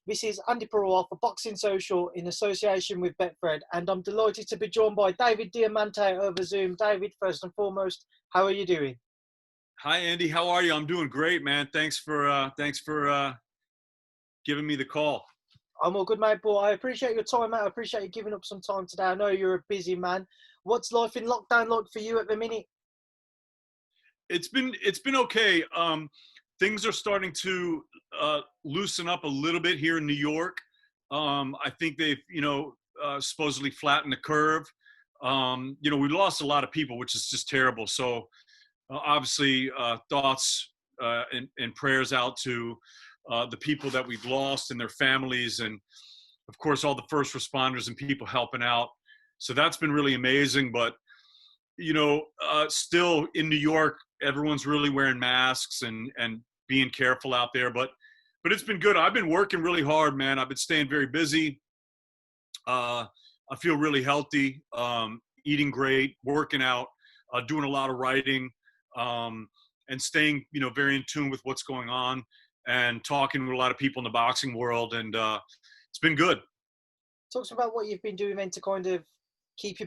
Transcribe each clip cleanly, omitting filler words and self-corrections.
This is Andy Purewal for Boxing Social in association with Betfred, and I'm delighted to be joined by David Diamante over Zoom. David, first and foremost, how are you doing? Hi, Andy. How are you? I'm doing great, man. Thanks for giving me the call. I'm all good, mate, but I appreciate your time, mate. I appreciate you giving up some time today. I know you're a busy man. What's life in lockdown like for you at the minute? It's been okay. Things are starting to loosen up a little bit here in New York. I think they've supposedly flattened the curve. We lost a lot of people, which is just terrible. So obviously, thoughts and prayers out to the people that we've lost and their families, and of course all the first responders and people helping out. So that's been really amazing. But still in New York, everyone's really wearing masks and being careful out there. But it's been good. I've been working really hard, man. I've been staying very busy. I feel really healthy, eating great, working out, doing a lot of writing, and staying, very in tune with what's going on and talking with a lot of people in the boxing world. And it's been good. Talk to me about what you've been doing then to kind of keep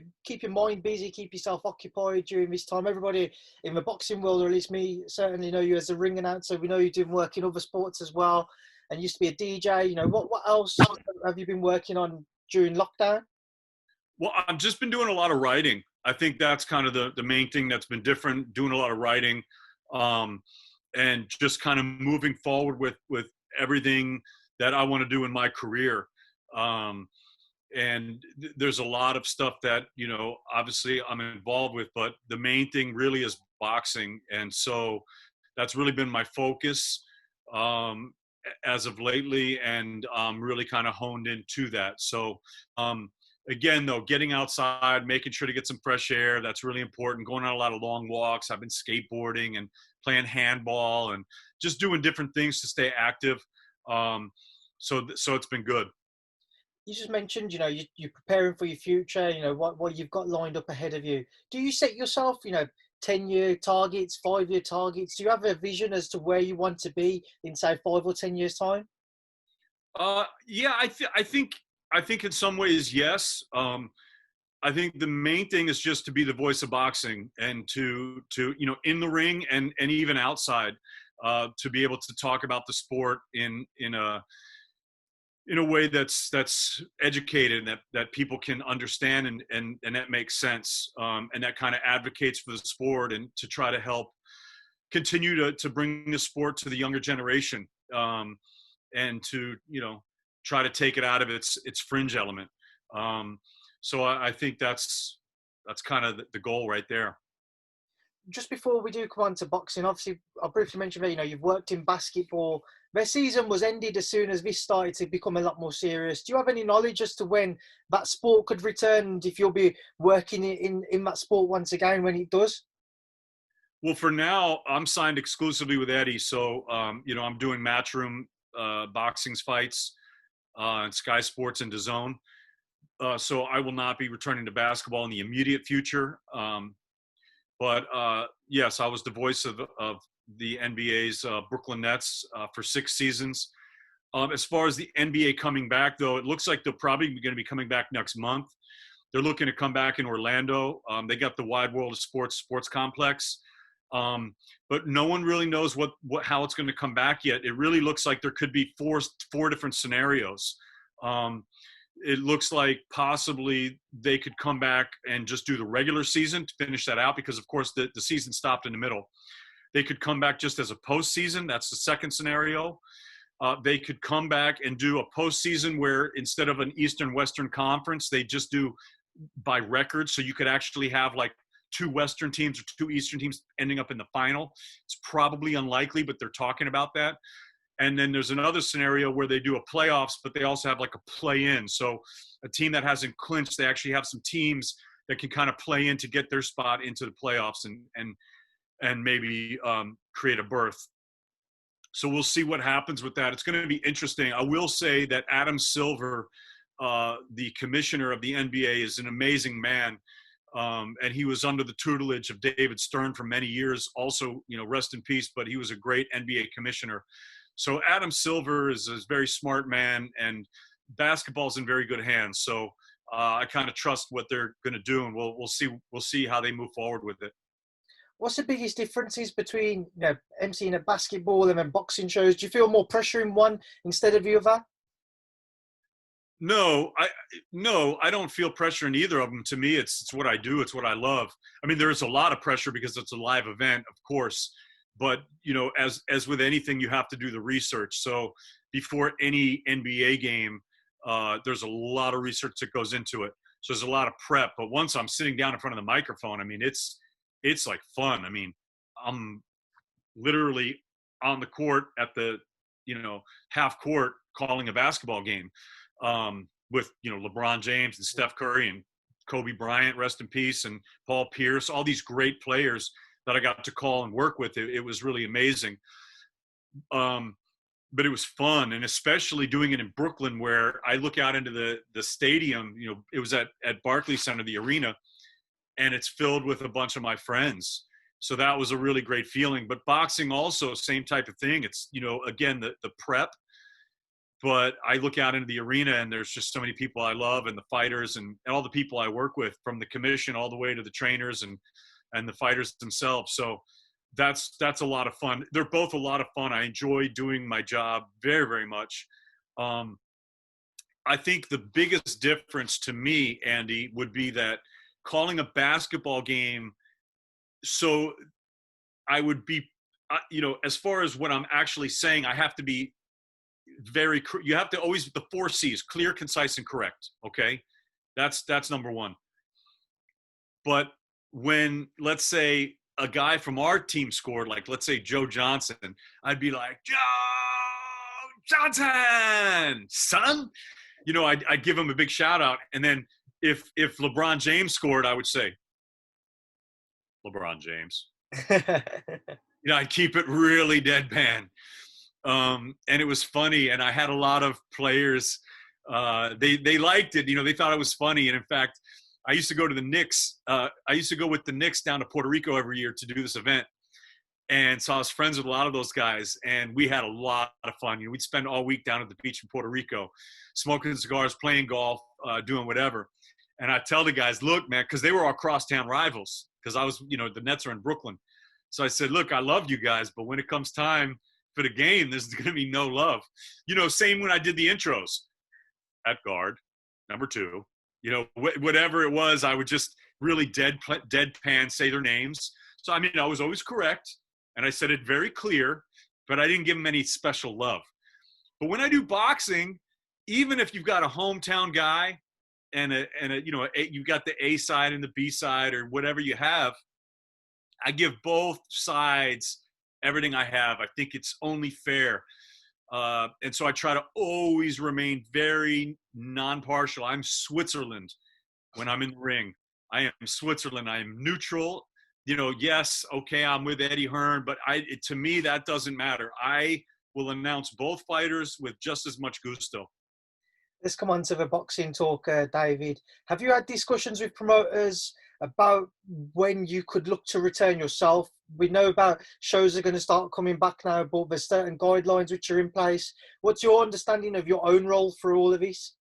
your mind busy, keep yourself occupied during this time. Everybody in the boxing world, or at least me, certainly know you as a ring announcer. We know you're doing work in other sports as well, and used to be a DJ. What else have you been working on during lockdown? Well, I've just been doing a lot of writing. I think that's kind of the main thing that's been different, doing a lot of writing, and just kind of moving forward with everything that I want to do in my career. And there's a lot of stuff that, obviously I'm involved with, but the main thing really is boxing. And so that's really been my focus as of lately, and really kind of honed into that. So again, though, getting outside, making sure to get some fresh air, that's really important. Going on a lot of long walks. I've been skateboarding and playing handball and just doing different things to stay active. So it's been good. You just mentioned, you're preparing for your future, what you've got lined up ahead of you. Do you set yourself, 10-year targets, 5-year targets? Do you have a vision as to where you want to be in, say, 5 or 10 years' time? Yeah, I think in some ways, yes. I think the main thing is just to be the voice of boxing, and to in the ring and even outside, to be able to talk about the sport in a way that's educated, and that people can understand, and that makes sense, and that kind of advocates for the sport, and to try to help continue to bring the sport to the younger generation, and to try to take it out of its fringe element. So I think that's kind of the goal right there. Just before we do come on to boxing, obviously, I briefly mentioned that, you've worked in basketball. Their season was ended as soon as this started to become a lot more serious. Do you have any knowledge as to when that sport could return, and if you'll be working in that sport once again when it does? Well, for now, I'm signed exclusively with Eddie. So, I'm doing Matchroom boxing's fights and Sky Sports and DAZN. So I will not be returning to basketball in the immediate future. But yes, I was the voice of the NBA's Brooklyn Nets for 6 seasons. As far as the NBA coming back, though, it looks like they're probably going to be coming back next month. They're looking to come back in Orlando. They got the Wide World of Sports complex. But no one really knows how it's going to come back yet. It really looks like there could be four different scenarios. It looks like possibly they could come back and just do the regular season to finish that out, because of course the season stopped in the middle. They could come back just as a postseason. That's the second scenario. They could come back and do a postseason where instead of an Eastern-Western conference, they just do by record. So you could actually have like 2 Western teams or 2 Eastern teams ending up in the final. It's probably unlikely, but they're talking about that. And then there's another scenario where they do a playoffs, but they also have like a play-in. So a team that hasn't clinched, they actually have some teams that can kind of play in to get their spot into the playoffs and maybe create a berth. So we'll see what happens with that. It's going to be interesting. I will say that Adam Silver, the commissioner of the NBA, is an amazing man. And he was under the tutelage of David Stern for many years. Also, rest in peace, but he was a great NBA commissioner. So Adam Silver is a very smart man, and basketball's in very good hands. So I kind of trust what they're going to do, and we'll see how they move forward with it. What's the biggest differences between emceeing a basketball and then boxing shows? Do you feel more pressure in one instead of the other? No, I don't feel pressure in either of them. To me, it's what I do. It's what I love. I mean, there's a lot of pressure because it's a live event, of course. But as with anything, you have to do the research. So before any NBA game, there's a lot of research that goes into it. So there's a lot of prep. But once I'm sitting down in front of the microphone, I mean, it's like fun. I mean, I'm literally on the court at the half court calling a basketball game with LeBron James and Steph Curry and Kobe Bryant, rest in peace, and Paul Pierce, all these great players that I got to call and work with. It was really amazing. But it was fun, and especially doing it in Brooklyn, where I look out into the stadium. It was at Barclays Center, the arena, and it's filled with a bunch of my friends. So that was a really great feeling. But boxing also, same type of thing. It's, again, the prep. But I look out into the arena, and there's just so many people I love, and the fighters and all the people I work with, from the commission all the way to the trainers and the fighters themselves. So that's a lot of fun. They're both a lot of fun. I enjoy doing my job very, very much. I think the biggest difference to me, Andy, would be that calling a basketball game, so I would be, as far as what I'm actually saying, I have to be you have to always, the 4 C's, clear, concise, and correct. Okay. That's number one. But when, let's say, a guy from our team scored, like, let's say Joe Johnson, I'd be like, Joe Johnson, son, I'd give him a big shout out. And then if LeBron James scored, I would say, LeBron James. I'd keep it really deadpan. And it was funny. And I had a lot of players, they liked it. They thought it was funny. And in fact, I used to go to the Knicks. I used to go with the Knicks down to Puerto Rico every year to do this event. And so I was friends with a lot of those guys, and we had a lot of fun. We'd spend all week down at the beach in Puerto Rico, smoking cigars, playing golf, doing whatever. And I tell the guys, look, man, because they were our crosstown rivals, because I was, the Nets are in Brooklyn. So I said, look, I love you guys, but when it comes time for the game, there's going to be no love. Same when I did the intros. At guard, number 2. Whatever it was, I would just really deadpan say their names. So, I mean, I was always correct, and I said it very clear, but I didn't give them any special love. But when I do boxing, even if you've got a hometown guy and you've got the A side and the B side or whatever you have, I give both sides everything I have. I think it's only fair. And so I try to always remain very non-partial. I'm Switzerland when I'm in the ring. I am Switzerland. I am neutral. Yes, okay, I'm with Eddie Hearn, but to me, that doesn't matter. I will announce both fighters with just as much gusto. Let's come on to the boxing talk, David. Have you had discussions with promoters about when you could look to return yourself? We know about shows are going to start coming back now, but there's certain guidelines which are in place. What's your understanding of your own role for all of this?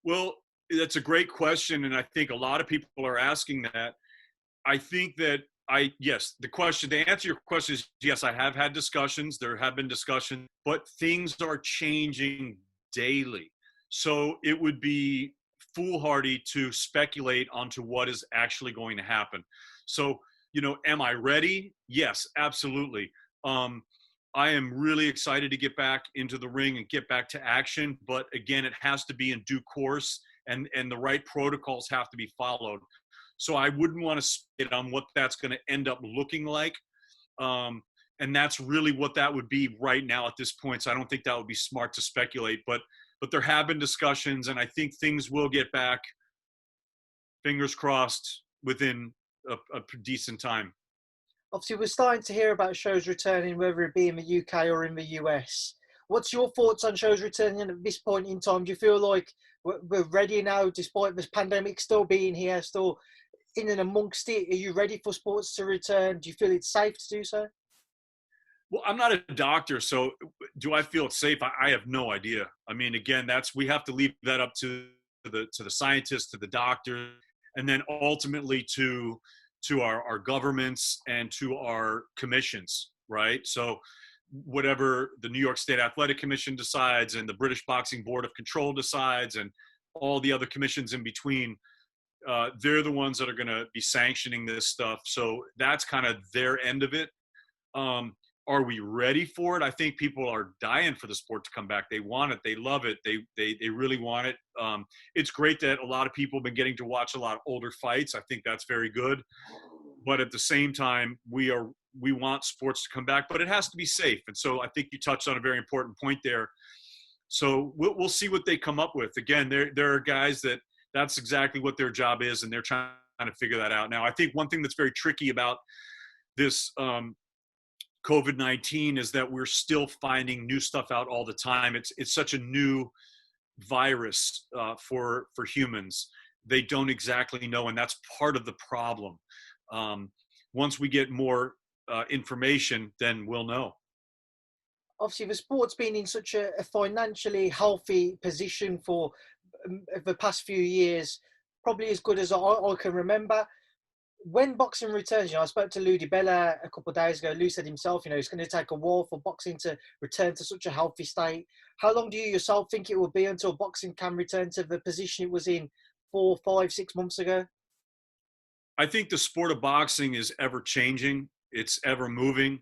Well, that's a great question, and I think a lot of people are asking that. I think that the answer to your question is yes, I have had discussions. There have been discussions, but things are changing daily. So it would be foolhardy to speculate onto what is actually going to happen. So, am I ready? Yes, absolutely. I am really excited to get back into the ring and get back to action. But again, it has to be in due course, and the right protocols have to be followed. So I wouldn't want to speculate on what that's going to end up looking like. And that's really what that would be right now at this point. So I don't think that would be smart to speculate, but there have been discussions, and I think things will get back, fingers crossed, within a decent time. Obviously, we're starting to hear about shows returning, whether it be in the UK or in the US. What's your thoughts on shows returning at this point in time? Do you feel like we're ready now, despite this pandemic still being here, still in and amongst it? Are you ready for sports to return? Do you feel it's safe to do so? Well, I'm not a doctor, so do I feel it's safe? I have no idea. I mean, again, we have to leave that up to the scientists, to the doctor, and then ultimately to our governments and to our commissions, right? So whatever the New York State Athletic Commission decides and the British Boxing Board of Control decides and all the other commissions in between, they're the ones that are going to be sanctioning this stuff. So that's kind of their end of it. Um, are we ready for it? I think people are dying for the sport to come back. They want it. They love it. They really want it. It's great that a lot of people have been getting to watch a lot of older fights. I think that's very good. But at the same time, we want sports to come back, but it has to be safe. And so I think you touched on a very important point there. So we'll see what they come up with. Again, there are guys that's exactly what their job is, and they're trying to figure that out. Now, I think one thing that's very tricky about this COVID-19 is that we're still finding new stuff out all the time. It's such a new virus for humans. They don't exactly know, and that's part of the problem. Once we get more information, then we'll know. Obviously, the sport's been in such a financially healthy position for the past few years, probably as good as I can remember. When boxing returns, I spoke to Lou DiBella a couple of days ago. Lou said himself, it's going to take a while for boxing to return to such a healthy state. How long do you yourself think it will be until boxing can return to the position it was in 4, 5, 6 months ago? I think the sport of boxing is ever changing. It's ever moving.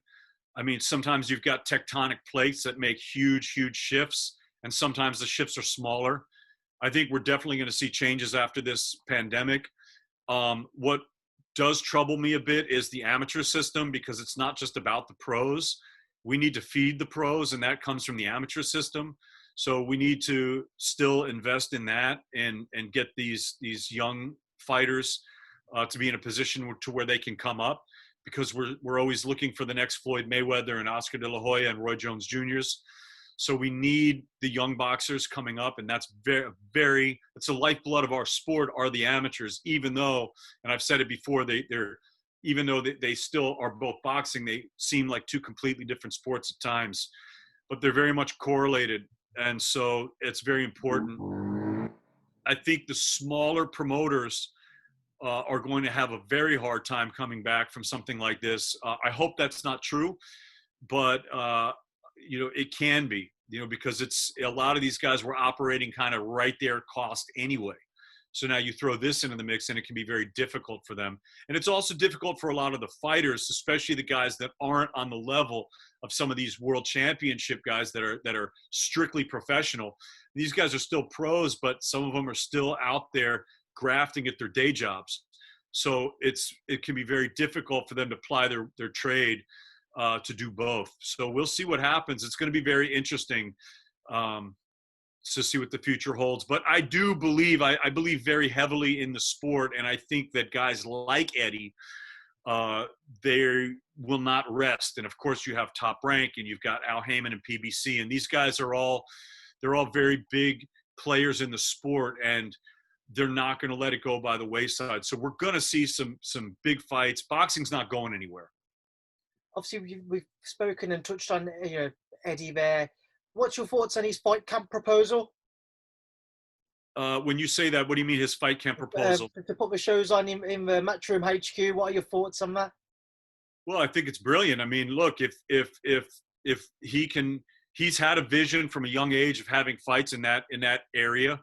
I mean, sometimes you've got tectonic plates that make huge, huge shifts, and sometimes the shifts are smaller. I think we're definitely going to see changes after this pandemic. What does trouble me a bit is the amateur system, because it's not just about the pros. We need to feed the pros, and that comes from the amateur system. So we need to still invest in that and get these young fighters to be in a position to where they can come up, because we're always looking for the next Floyd Mayweather and Oscar De La Hoya and Roy Jones Jr.'s. So we need the young boxers coming up, and that's very, it's the lifeblood of our sport are the amateurs, even though, and I've said it before, even though they still are both boxing, they seem like two completely different sports at times, but they're very much correlated. And so it's very important. I think the smaller promoters are going to have a very hard time coming back from something like this. I hope that's not true, but it can be, because it's a lot of these guys were operating kind of right there cost anyway. So now you throw this into the mix and it can be very difficult for them. And it's also difficult for a lot of the fighters, especially the guys that aren't on the level of some of these world championship guys that are strictly professional. These guys are still pros, but some of them are still out there grafting at their day jobs. So it can be very difficult for them to ply their trade to do both. So we'll see what happens. It's going to be very interesting to see what the future holds. But I do believe, I believe very heavily in the sport, and I think that guys like Eddie, they will not rest. And of course, you have Top Rank, and you've got Al Heyman and PBC, and these guys they're all very big players in the sport, and they're not going to let it go by the wayside. So we're going to see some big fights. Boxing's not going anywhere. Obviously, we've spoken and touched on Eddie there. What's your thoughts on his fight camp proposal? When you say that, what do you mean his fight camp proposal? To put the shows on in the Matchroom HQ, what are your thoughts on that? Well, I think it's brilliant. I mean, look, if he can, he's had a vision from a young age of having fights in that area.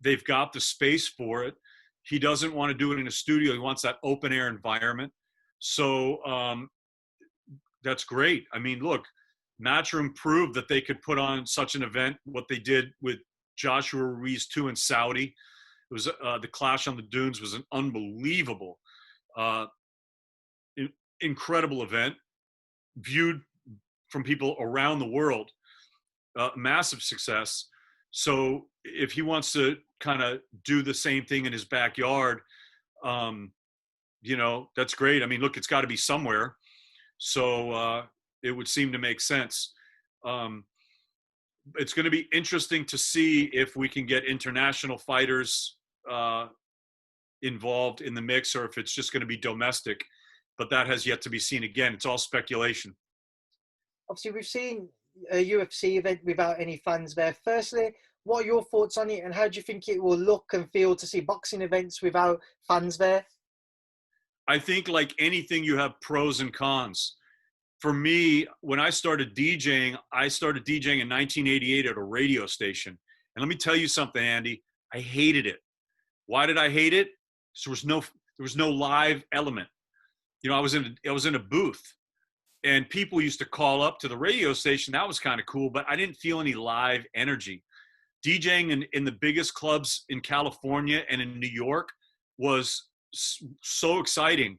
They've got the space for it. He doesn't want to do it in a studio. He wants that open air environment. So that's great. I mean, look, Matchroom proved that they could put on such an event. What they did with Joshua Ruiz 2 in Saudi, it was the Clash on the Dunes was an unbelievable, incredible event, viewed from people around the world, massive success. So if he wants to kind of do the same thing in his backyard, that's great. I mean, look, it's got to be somewhere. So it would seem to make sense. It's going to be interesting to see if we can get international fighters involved in the mix, or if it's just going to be domestic. But that has yet to be seen. Again, it's all speculation. obviously we've seen a UFC event without any fans there. Firstly, what are your thoughts on it, and how do you think it will look and feel to see boxing events without fans there? I think like anything, you have pros and cons. For me, when I started DJing in 1988 at a radio station. And let me tell you something, Andy, I hated it. Why did I hate it? So there was no live element. You know, I was in a booth, and people used to call up to the radio station. That was kind of cool, but I didn't feel any live energy. DJing in the biggest clubs in California and in New York was so exciting.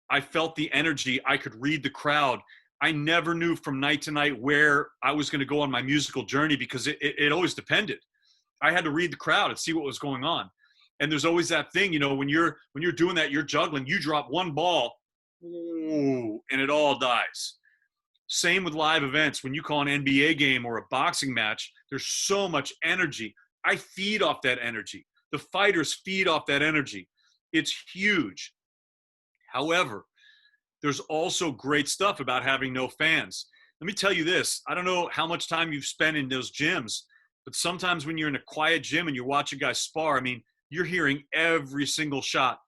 I felt the energy. I could read the crowd. I never knew from night to night where I was going to go on my musical journey because it always depended. I had to read the crowd and see what was going on. And there's always that thing, you know, when you're doing that, you're juggling, you drop one ball, ooh, and it all dies. Same with live events. When you call an NBA game or a boxing match, there's so much energy. I feed off that energy. The fighters feed off that energy. It's huge. However, there's also great stuff about having no fans. Let me tell you this. I don't know how much time you've spent in those gyms, but sometimes when you're in a quiet gym and you're watching guys spar, I mean, you're hearing every single shot.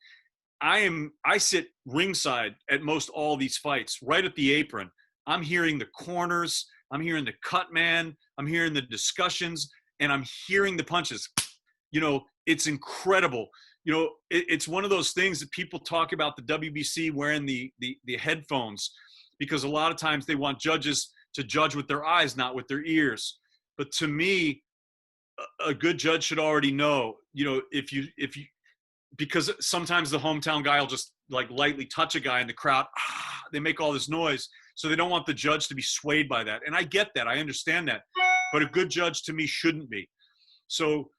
I sit ringside at most all these fights, right at the apron. I'm hearing the corners, I'm hearing the cut man, I'm hearing the discussions, and I'm hearing the punches. You know, it's incredible. You know, it's one of those things that people talk about the WBC wearing the headphones, because a lot of times they want judges to judge with their eyes, not with their ears. But to me, a good judge should already know, you know, if you, because sometimes the hometown guy will just like lightly touch a guy in the crowd. They make all this noise. So they don't want the judge to be swayed by that. And I get that. I understand that. But a good judge to me shouldn't be. So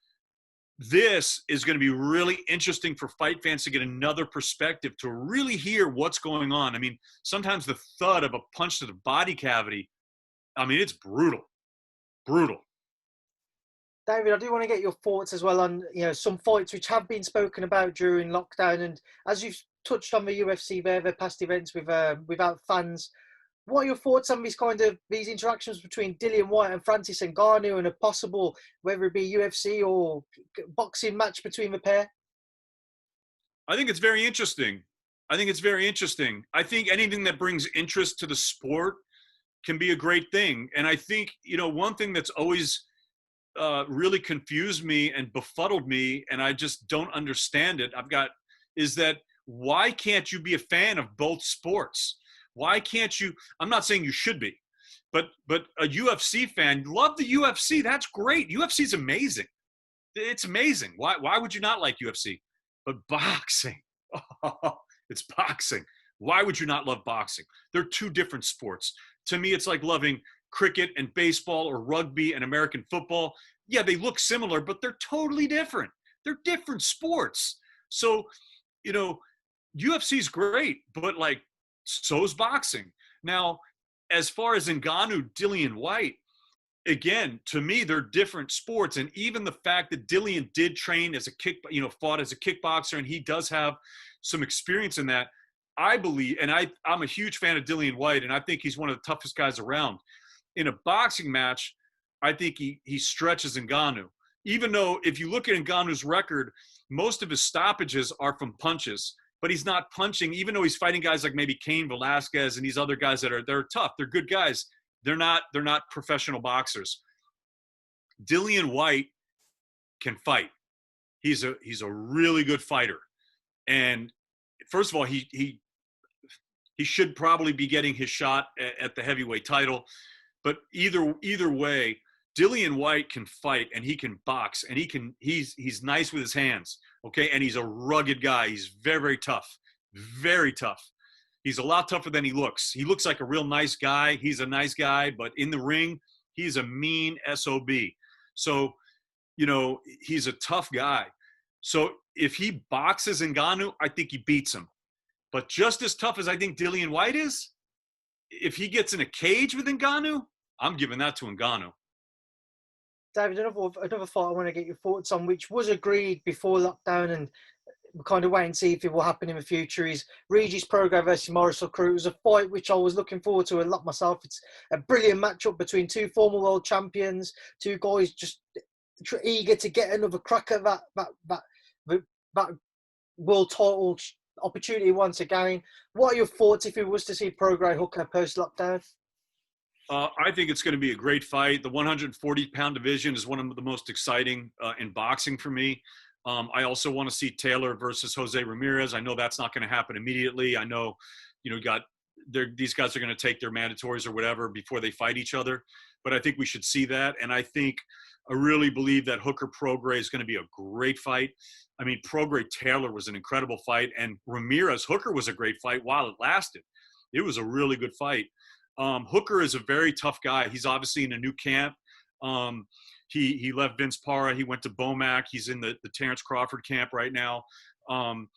this is going to be really interesting for fight fans to get another perspective, to really hear what's going on. I mean, sometimes the thud of a punch to the body cavity, I mean, it's brutal, brutal. David, I do want to get your thoughts as well on, you know, some fights which have been spoken about during lockdown, and as you've touched on the UFC there, the past events with without fans. What are your thoughts on these interactions between Dillian Whyte and Francis Ngannou, and a possible, whether it be UFC or boxing match between the pair? I think it's very interesting. I think it's very interesting. I think anything that brings interest to the sport can be a great thing. And I think, you know, one thing that's always really confused me and befuddled me, and I just don't understand it, is that why can't you be a fan of both sports? Why can't you? I'm not saying you should be, but a UFC fan, love the UFC. That's great. UFC is amazing. It's amazing. Why would you not like UFC? But boxing, it's boxing. Why would you not love boxing? They're two different sports. To me, it's like loving cricket and baseball, or rugby and American football. Yeah, they look similar, but they're totally different. They're different sports. So, you know, UFC is great, but like, so's boxing. Now, as far as Ngannou, Dillian Whyte, again, to me, they're different sports. And even the fact that Dillian did train as fought as a kickboxer, and he does have some experience in that, I believe, and I'm a huge fan of Dillian Whyte, and I think he's one of the toughest guys around. In a boxing match, I think he stretches Ngannou. Even though if you look at Ngannou's record, most of his stoppages are from punches, but he's not punching, even though he's fighting guys like maybe Cain Velasquez and these other guys they're tough. They're good guys. They're not professional boxers. Dillian Whyte can fight. He's a really good fighter. And first of all, he should probably be getting his shot at the heavyweight title. But either way, Dillian Whyte can fight, and he can box, and he's nice with his hands, okay? And he's a rugged guy. He's very, very tough, very tough. He's a lot tougher than he looks. He looks like a real nice guy. He's a nice guy, but in the ring, he's a mean SOB. So, you know, he's a tough guy. So if he boxes Ngannou, I think he beats him. But just as tough as I think Dillian Whyte is, if he gets in a cage with Ngannou, I'm giving that to Ngannou. David, another thought I want to get your thoughts on, which was agreed before lockdown, and kind of wait and see if it will happen in the future, is Regis Prograis versus Maurice Hooker. It was a fight which I was looking forward to a lot myself. It's a brilliant matchup between two former world champions, two guys just eager to get another crack at that world title opportunity once again. What are your thoughts if it was to see Prograis Hooker post-lockdown? I think it's going to be a great fight. The 140-pound division is one of the most exciting in boxing for me. I also want to see Taylor versus Jose Ramirez. I know that's not going to happen immediately. I know, these guys are going to take their mandatories or whatever before they fight each other. But I think we should see that. And I really believe that Hooker Prograis is going to be a great fight. I mean, Prograis Taylor was an incredible fight, and Ramirez Hooker was a great fight while it lasted. It was a really good fight. Hooker is a very tough guy. He's obviously in a new camp. He left Vince Parra. He went to Bomac. He's in the Terrence Crawford camp right now. I'm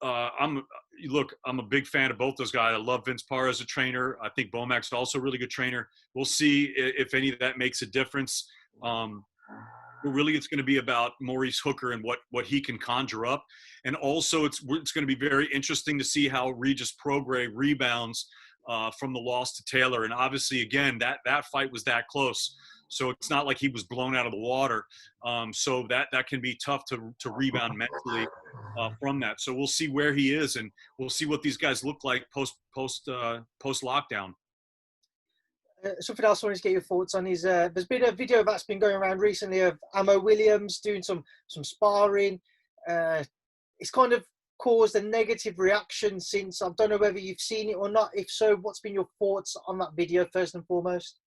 a big fan of both those guys. I love Vince Parra as a trainer. I think Bomac's also a really good trainer. We'll see if any of that makes a difference. But really, it's going to be about Maurice Hooker and what he can conjure up. And also, it's going to be very interesting to see how Regis Prograis rebounds from the loss to Taylor. And obviously, again, that fight was that close. So it's not like he was blown out of the water. So that can be tough to rebound mentally from that. So we'll see where he is, and we'll see what these guys look like post lockdown. Something else I wanted to get your thoughts on is there's been a video that's been going around recently of Ammo Williams doing some sparring. It's kind of caused a negative reaction since. I don't know whether you've seen it or not. If so, what's been your thoughts on that video first and foremost?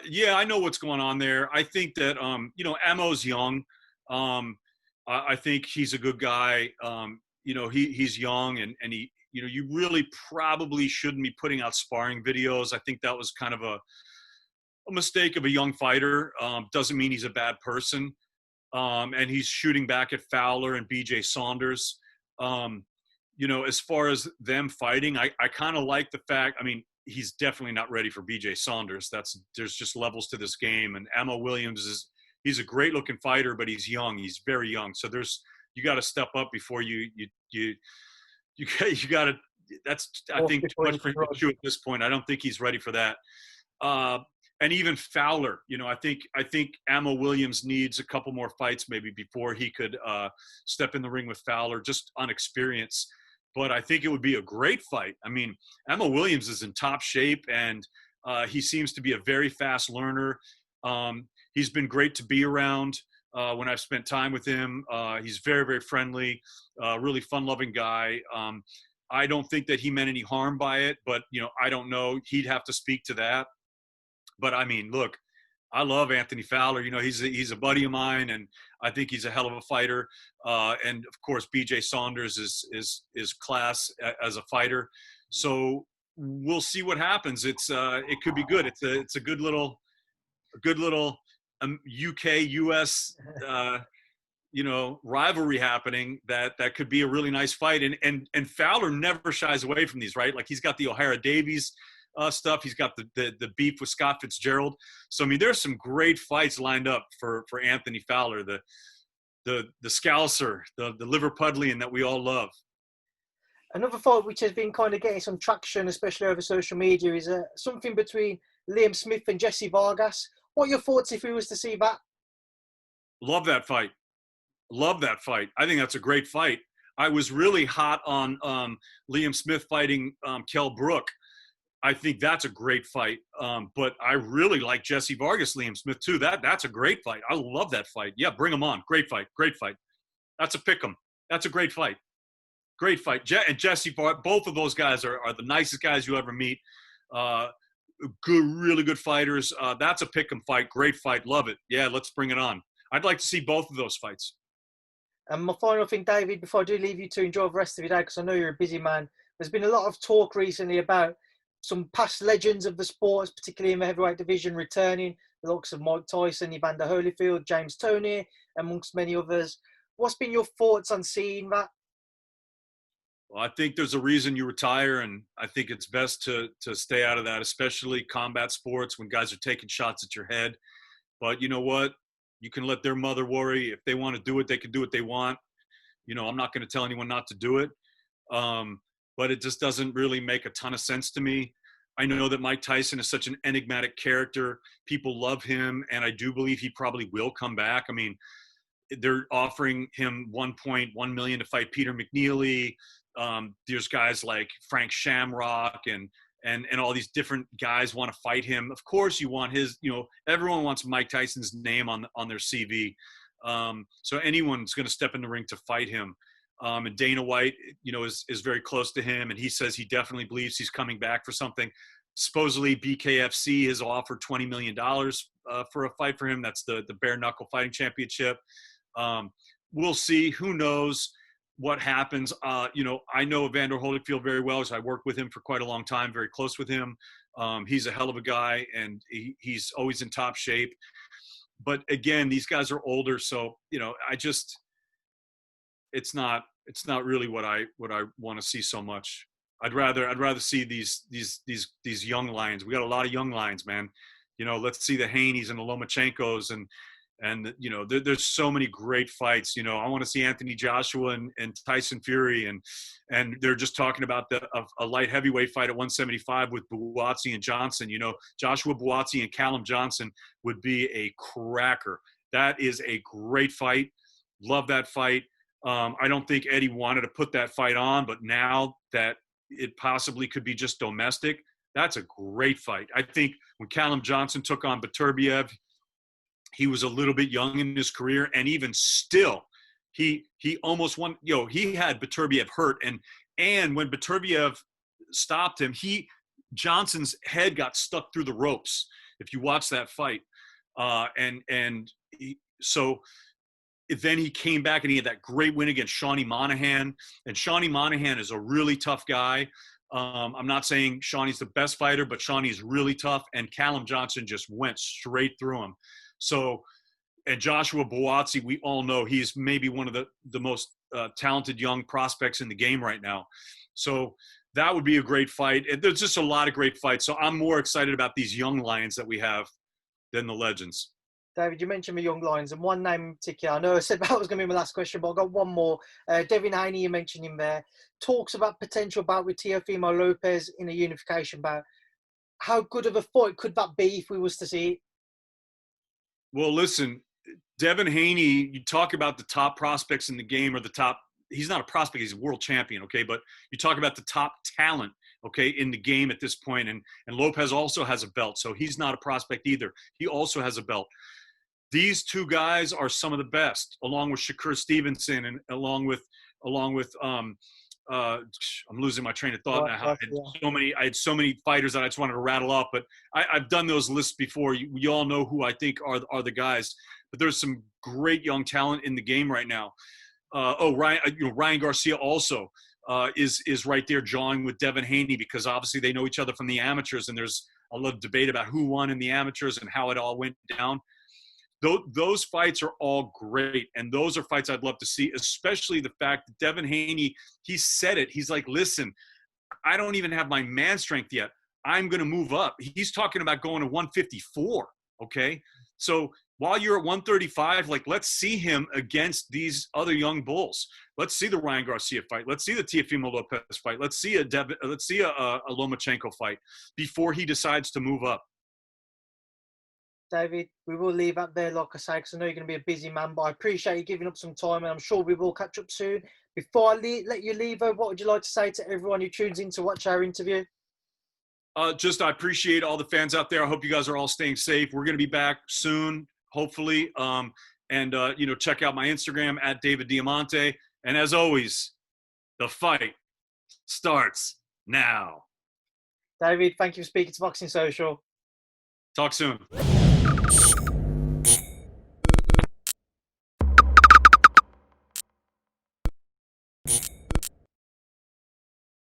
Yeah, I know what's going on there. I think that Ammo's young. I think he's a good guy. He's young, and he, you really probably shouldn't be putting out sparring videos. I think that was kind of a mistake of a young fighter. Doesn't mean he's a bad person. And he's shooting back at Fowler and BJ Saunders. As far as them fighting, I kind of like the fact, he's definitely not ready for BJ Saunders. There's just levels to this game. And Ammo Williams he's a great looking fighter, but he's young. He's very young. So you got to step up before you got to, I think too much for him to chew at this point. I don't think he's ready for that. And even Fowler, I think Ammo Williams needs a couple more fights maybe before he could step in the ring with Fowler, just on experience. But I think it would be a great fight. Ammo Williams is in top shape, and he seems to be a very fast learner. He's been great to be around when I've spent time with him. He's very, very friendly, really fun-loving guy. I don't think that he meant any harm by it, but, I don't know. He'd have to speak to that. But, look, I love Anthony Fowler. He's a buddy of mine, and I think he's a hell of a fighter. And of course, BJ Saunders is class as a fighter. So we'll see what happens. It could be good. It's a good little UK US rivalry happening that could be a really nice fight. And Fowler never shies away from these, right? Like, he's got the O'Hara Davies stuff. He's got the beef with Scott Fitzgerald. So there's some great fights lined up for Anthony Fowler, the Scouser, the Liverpudlian that we all love. Another fight which has been kind of getting some traction, especially over social media, is something between Liam Smith and Jesse Vargas. What are your thoughts if we was to see that? Love that fight. I think that's a great fight. I was really hot on Liam Smith fighting Kell Brook. I think that's a great fight. But I really like Jesse Vargas, Liam Smith too. That's a great fight. I love that fight. Yeah, bring him on. Great fight. That's a pick'em. That's a great fight. And Jesse, both of those guys are the nicest guys you ever meet. Really good fighters. That's a pick'em fight. Great fight. Love it. Yeah, let's bring it on. I'd like to see both of those fights. And my final thing, David, before I do leave you to enjoy the rest of your day, because I know you're a busy man, there's been a lot of talk recently about some past legends of the sport, particularly in the heavyweight division, returning. The likes of Mike Tyson, Evander Holyfield, James Toney, amongst many others. What's been your thoughts on seeing that? Well, I think there's a reason you retire, and I think it's best to stay out of that, especially combat sports when guys are taking shots at your head. But you know what? You can let their mother worry. If they want to do it, they can do what they want. I'm not going to tell anyone not to do it. But it just doesn't really make a ton of sense to me. I know that Mike Tyson is such an enigmatic character. People love him, and I do believe he probably will come back. I mean, they're offering him $1.1 million to fight Peter McNeely. There's guys like Frank Shamrock and all these different guys want to fight him. Of course, you want his. Everyone wants Mike Tyson's name on their CV. So anyone's going to step in the ring to fight him. And Dana White, is very close to him, and he says he definitely believes he's coming back for something. Supposedly, BKFC has offered $20 million for a fight for him. That's the bare knuckle fighting championship. We'll see. Who knows what happens? I know Evander Holyfield very well, as I worked with him for quite a long time, very close with him. He's a hell of a guy, and he's always in top shape. But again, these guys are older, so it's not really what I want to see so much. I'd rather see these young lions. We got a lot of young lions, man. Let's see the Haneys and the Lomachenkos and there's so many great fights. I want to see Anthony Joshua and Tyson Fury and they're just talking about a light heavyweight fight at 175 with Buatsi and Johnson. Joshua Buatsi and Callum Johnson would be a cracker. That is a great fight. Love that fight. I don't think Eddie wanted to put that fight on, but now that it possibly could be just domestic, that's a great fight. I think when Callum Johnson took on Beterbiev, he was a little bit young in his career, and even still, he almost won. He had Beterbiev hurt, and when Beterbiev stopped him, Johnson's head got stuck through the ropes. If you watch that fight, so then he came back and he had that great win against Shawnee Monahan. And Shawnee Monahan is a really tough guy. I'm not saying Shawnee's the best fighter, but Shawnee's really tough. And Callum Johnson just went straight through him. So, and Joshua Buatsi, we all know he's maybe one of the most talented young prospects in the game right now. So that would be a great fight. And there's just a lot of great fights. So I'm more excited about these young lions that we have than the legends. David, you mentioned the young lions, and one name in particular. I know I said that was going to be my last question, but I've got one more. Devin Haney, you mentioned him there. Talks about potential bout with Teofimo Lopez in a unification bout. How good of a fight could that be if we was to see it? Well, listen, Devin Haney, you talk about the top prospects in the game, or the top – he's not a prospect, he's a world champion, okay? But you talk about the top talent, okay, in the game at this point. And Lopez also has a belt, so he's not a prospect either. He also has a belt. These two guys are some of the best, along with Shakur Stevenson and along with I'm losing my train of thought now. I had so many fighters that I just wanted to rattle off, but I've done those lists before. You all know who I think are the guys, but there's some great young talent in the game right now. Ryan Garcia also is right there jawing with Devin Haney, because obviously they know each other from the amateurs, and there's a lot of debate about who won in the amateurs and how it all went down. Those fights are all great, and those are fights I'd love to see, especially the fact that Devin Haney, he said it. He's like, listen, I don't even have my man strength yet. I'm going to move up. He's talking about going to 154, okay? So while you're at 135, let's see him against these other young bulls. Let's see the Ryan Garcia fight. Let's see the Teofimo Lopez fight. Let's see a Lomachenko fight before he decides to move up. David, we will leave that there, like I say, because I know you're going to be a busy man, but I appreciate you giving up some time, and I'm sure we will catch up soon. Before I let you leave, what would you like to say to everyone who tunes in to watch our interview? I appreciate all the fans out there. I hope you guys are all staying safe. We're going to be back soon, hopefully. Check out my Instagram at David Diamante. And as always, the fight starts now. David, thank you for speaking to Boxing Social. Talk soon.